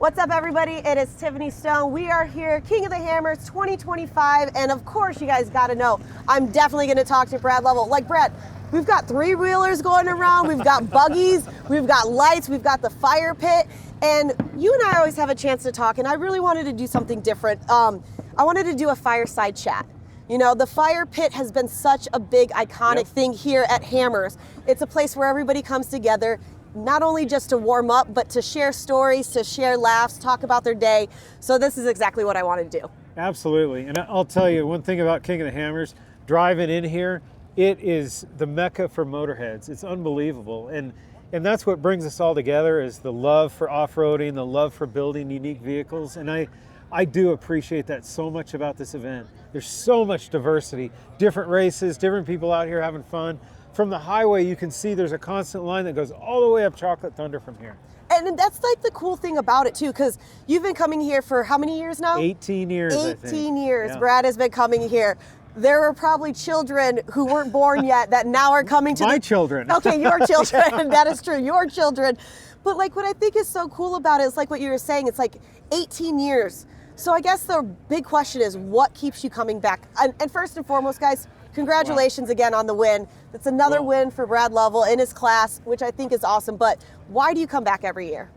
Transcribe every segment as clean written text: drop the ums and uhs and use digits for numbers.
What's up, everybody? It is Tiffany Stone. We are here, King of the Hammers 2025, and of course, you guys got to know, I'm definitely going to talk to Brad Lovell. Like, Brad, we've got three-wheelers going around, we've got buggies, we've got lights, we've got the fire pit, and you and I always have a chance to talk, and I really wanted to do something different. I wanted to do a fireside chat. You know, the fire pit has been such a big, iconic thing here at Hammers. It's a place where everybody comes together, not only just to warm up, but to share stories, to share laughs, talk about their day. So this is exactly what I want to do. Absolutely. And I'll tell you one thing about King of the Hammers, driving in here, it is the mecca for motorheads. It's unbelievable. And that's what brings us all together, is the love for off-roading, the love for building unique vehicles. And I do appreciate that so much about this event. There's so much diversity, different races, different people out here having fun. From the highway, you can see there's a constant line that goes all the way up Chocolate Thunder from here. And that's like the cool thing about it too, because you've been coming here for how many years now? 18 years, 18 years. Yeah. Brad has been coming here. There were probably children who weren't born yet that now are coming to My children. Okay, your children. That is true, your children. But like what I think is so cool about it is like what you were saying, it's like 18 years. So I guess the big question is, what keeps you coming back? And first and foremost, guys, congratulations again on the win. It's another win for Brad Lovell in his class, which I think is awesome. But why do you come back every year?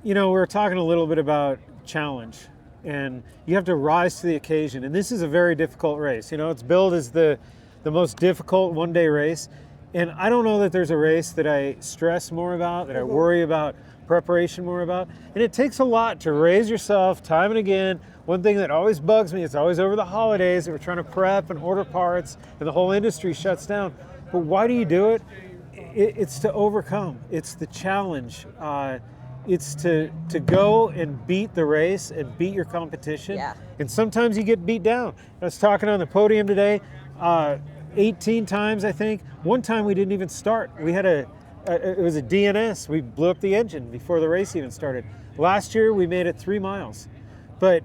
You know, we were talking a little bit about challenge, and you have to rise to the occasion. And this is a very difficult race. You know, it's billed as the most difficult one-day race. And I don't know that there's a race that I stress more about, that I worry about preparation more about. And it takes a lot to raise yourself time and again. One thing that always bugs me, it's always over the holidays that we're trying to prep and order parts and the whole industry shuts down. But why do you do it? It's to overcome. It's the challenge. It's to go and beat the race and beat your competition. Yeah. And sometimes you get beat down. I was talking on the podium today, 18 times, I think. One time we didn't even start. We had it was a DNS. We blew up the engine before the race even started. Last year we made it 3 miles. But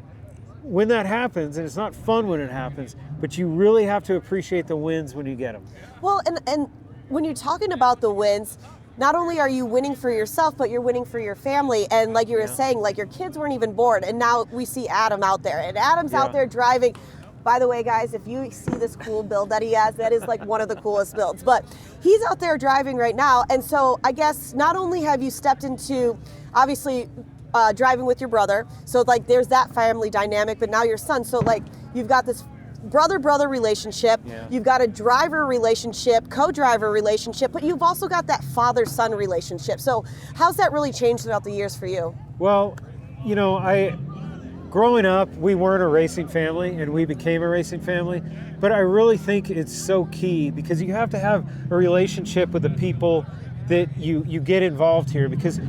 when that happens, and it's not fun when it happens, but you really have to appreciate the wins when you get them. Well, and when you're talking about the wins, not only are you winning for yourself, but you're winning for your family. And like you were saying, like your kids weren't even born, and now we see Adam out there, and Adam's out there driving. By the way, guys, if you see this cool build that he has, that is like one of the coolest builds. But he's out there driving right now. And so I guess not only have you stepped into, obviously, driving with your brother, so like there's that family dynamic, but now your son. So like you've got this brother-brother relationship, you've got a driver relationship, co-driver relationship, but you've also got that father-son relationship. So how's that really changed throughout the years for you? Well, you know, growing up, we weren't a racing family, and we became a racing family. But I really think it's so key, because you have to have a relationship with the people that you get involved here, because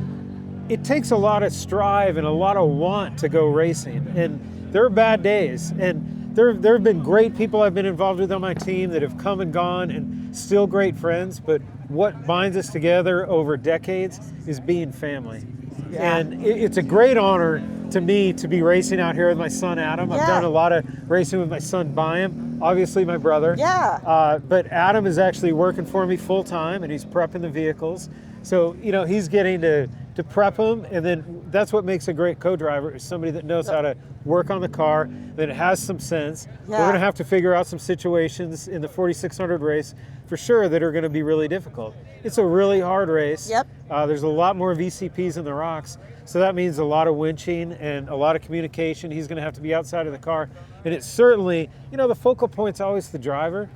it takes a lot of strive and a lot of want to go racing. And there are bad days. And there have been great people I've been involved with on my team that have come and gone, and still great friends. But what binds us together over decades is being family. Yeah. And it's a great honor to me to be racing out here with my son Adam. I've done a lot of racing with my son Byam, obviously my brother. Yeah. But Adam is actually working for me full time, and he's prepping the vehicles. So, you know, he's getting to prep them, and then that's what makes a great co-driver, is somebody that knows how to work on the car, that has some sense. We're going to have to figure out some situations in the 4600 race for sure that are going to be really difficult. It's a really hard race. There's a lot more VCPs in the rocks, so that means a lot of winching and a lot of communication. He's going to have to be outside of the car, and it's certainly, you know, the focal point's always the driver,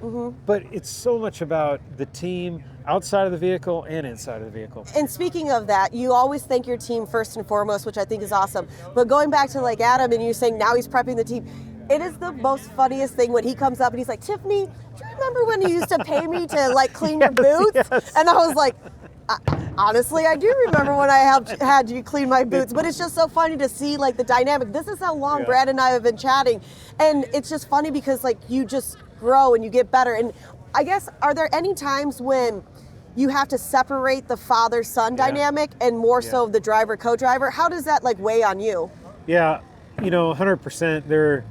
but it's so much about the team outside of the vehicle and inside of the vehicle. And speaking of that, you always thank your team first and foremost, which I think is awesome. But going back to like Adam and you saying now he's prepping the team, it is the most funniest thing when he comes up and he's like, Tiffany, do you remember when you used to pay me to like clean your boots? And I was like, honestly, I do remember when I had you clean my boots, but it's just so funny to see like the dynamic. This is how long Brad and I have been chatting. And it's just funny because like you just grow and you get better. And I guess, are there any times when you have to separate the father-son dynamic and more so the driver, co-driver? How does that like weigh on you? Yeah, you know, 100%.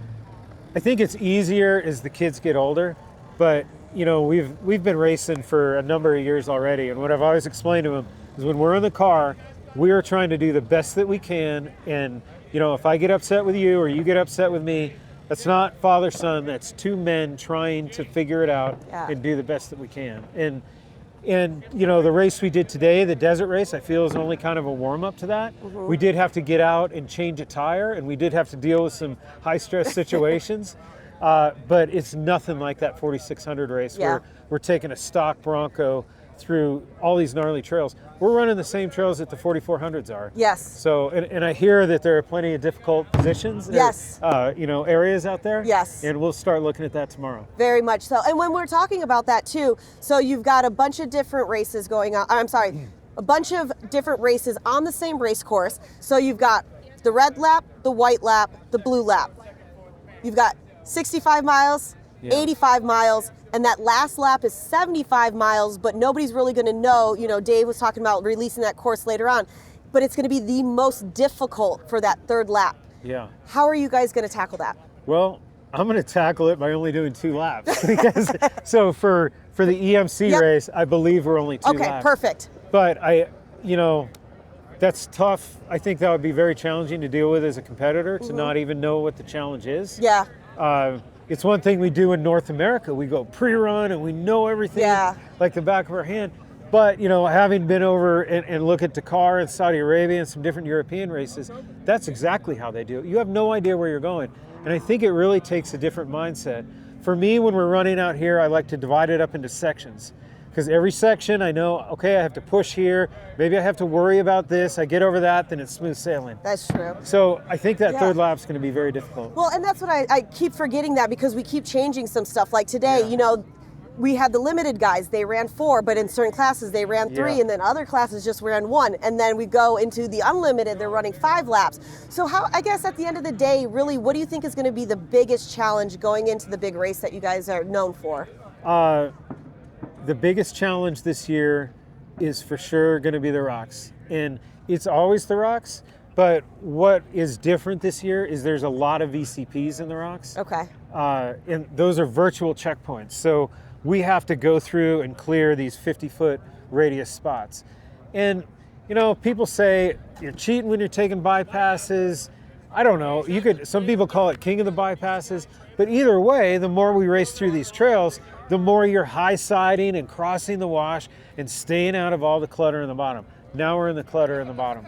I think it's easier as the kids get older, but you know, we've been racing for a number of years already, and what I've always explained to them is when we're in the car, we are trying to do the best that we can. And, you know, if I get upset with you or you get upset with me, that's not father-son, that's two men trying to figure it out and do the best that we can. And you know, the race we did today, the desert race, I feel is only kind of a warm-up to that. We did have to get out and change a tire, and we did have to deal with some high-stress situations. But it's nothing like that 4,600 race where we're taking a stock Bronco through all these gnarly trails. We're running the same trails that the 4,400s are. Yes. So, and I hear that there are plenty of difficult positions, you know, areas out there. Yes. And we'll start looking at that tomorrow. Very much so. And when we're talking about that too, so you've got a bunch of different races going on. I'm sorry, a bunch of different races on the same race course. So you've got the red lap, the white lap, the blue lap. You've got 65 miles, 85 miles, and that last lap is 75 miles, but nobody's really going to know. You know, Dave was talking about releasing that course later on, but it's going to be the most difficult for that third lap. Yeah. How are you guys going to tackle that? Well, I'm going to tackle it by only doing 2 laps. Because, so for the EMC race, I believe we're only 2 laps. Okay, perfect. But you know, that's tough. I think that would be very challenging to deal with as a competitor, to not even know what the challenge is. Yeah. It's one thing we do in North America. We go pre-run and we know everything like the back of our hand. But, you know, having been over and look at Dakar and Saudi Arabia and some different European races, that's exactly how they do it. You have no idea where you're going. And I think it really takes a different mindset. For me, when we're running out here, I like to divide it up into sections. Because every section I know, okay, I have to push here. Maybe I have to worry about this. I get over that, then it's smooth sailing. That's true. So I think that third lap's going to be very difficult. Well, and that's what I keep forgetting that, because we keep changing some stuff. Like today, you know, we had the limited guys, they ran 4, but in certain classes they ran 3, and then other classes just ran 1. And then we go into the unlimited, they're running 5 laps. So how, I guess at the end of the day, really, what do you think is going to be the biggest challenge going into the big race that you guys are known for? The biggest challenge this year is for sure going to be the rocks. And it's always the rocks, but what is different this year is there's a lot of VCPs in the rocks. Okay. And those are virtual checkpoints. So we have to go through and clear these 50-foot radius spots. And, you know, people say you're cheating when you're taking bypasses. I don't know. Some people call it king of the bypasses. But either way, the more we race through these trails, the more you're high-siding and crossing the wash and staying out of all the clutter in the bottom. Now we're in the clutter in the bottom.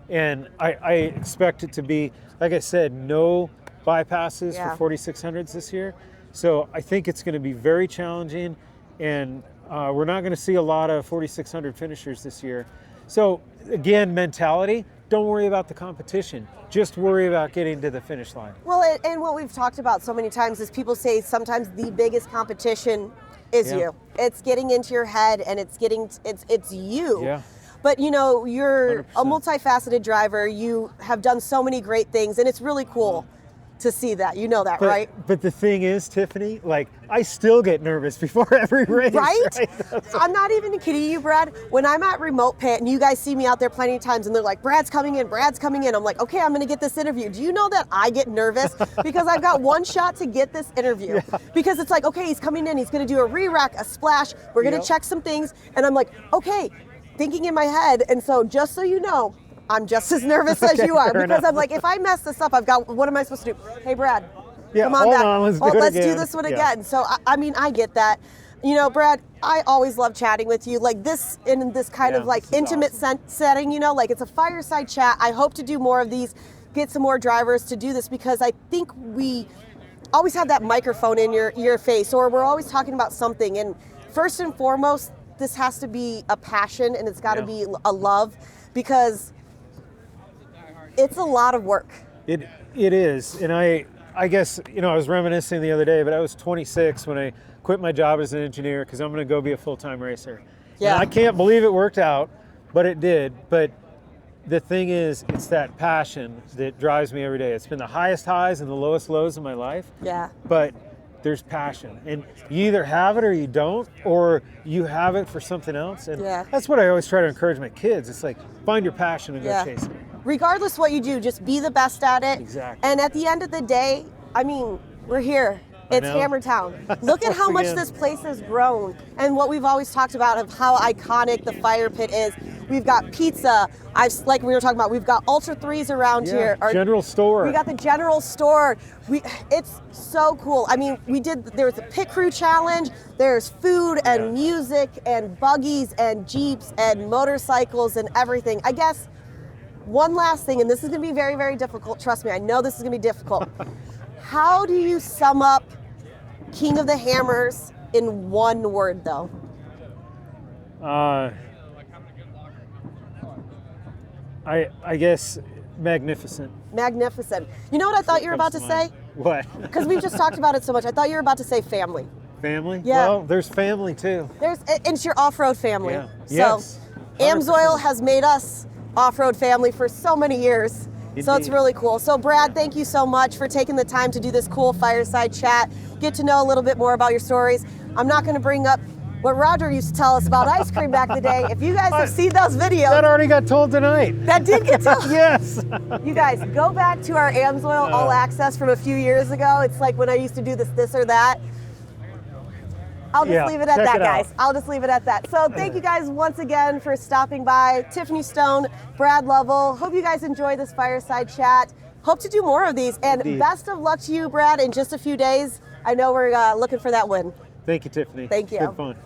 And I expect it to be, like I said, no bypasses for 4,600s this year. So I think it's going to be very challenging, and we're not going to see a lot of 4,600 finishers this year. So again, mentality, don't worry about the competition. Just worry about getting to the finish line. Well, and what we've talked about so many times is people say sometimes the biggest competition is you. It's getting into your head, and it's you. Yeah. But you know, you're 100%. a multifaceted driver. You have done so many great things, and it's really cool to see that. You know that, right? But the thing is, Tiffany, like, I still get nervous before every race. Right? I'm not even kidding you, Brad. When I'm at remote pit and you guys see me out there plenty of times and they're like, Brad's coming in, I'm like, okay, I'm gonna get this interview. Do you know that I get nervous? Because I've got one shot to get this interview. Because it's like, okay, he's coming in, he's gonna do a re-rack, a splash, we're gonna check some things. And I'm like, okay, thinking in my head. And so just so you know, I'm just as nervous as you are, because I'm like, if I mess this up, what am I supposed to do? Hey, Brad, come on back. Let's do this one again. So, I mean, I get that. You know, Brad, I always love chatting with you, like this, in this kind of like intimate setting, you know, like it's a fireside chat. I hope to do more of these, get some more drivers to do this, because I think we always have that microphone in your face, or we're always talking about something. And first and foremost, this has to be a passion, and it's got to be a love, because it's a lot of work. It is. And I guess, you know, I was reminiscing the other day, but I was 26 when I quit my job as an engineer, because I'm going to go be a full-time racer. Yeah. And I can't believe it worked out, but it did. But the thing is, it's that passion that drives me every day. It's been the highest highs and the lowest lows of my life. Yeah. But there's passion, and you either have it or you don't, or you have it for something else. And that's what I always try to encourage my kids. It's like, find your passion and go chase it. Regardless what you do, just be the best at it. Exactly. And at the end of the day, I mean, we're here. It's Hammertown. Look at how much this place has grown, and what we've always talked about of how iconic the fire pit is. We've got pizza. Like we were talking about, we've got Ultra 3s around here. General store. We got the general store. It's so cool. I mean, there was a pit crew challenge. There's food and music and buggies and Jeeps and motorcycles and everything. I guess one last thing, and this is going to be very, very difficult. Trust me, I know this is going to be difficult. How do you sum up King of the Hammers in one word, though? I guess magnificent. Magnificent. You know what I thought you were about to say? What? Because we've just talked about it so much. I thought you were about to say family. Family? Yeah. Well, there's family too. It's your off-road family. Yeah. So Yes. 100%. AMSOIL has made us off-road family for so many years. So it's Indeed. really cool. So Brad, thank you so much for taking the time to do this cool fireside chat, get to know a little bit more about your stories. I'm not going to bring up what Roger used to tell us about ice cream back in the day. If you guys have seen those videos. That already got told tonight. That did get told. Yes. You guys, go back to our AMSOIL All Access from a few years ago. It's like when I used to do this or that. I'll just leave it at that, guys. I'll just leave it at that. So thank you guys once again for stopping by. Tiffany Stone, Brad Lovell. Hope you guys enjoy this fireside chat. Hope to do more of these. And best of luck to you, Brad, in just a few days. I know we're looking for that win. Thank you, Tiffany. Thank you. It's been fun.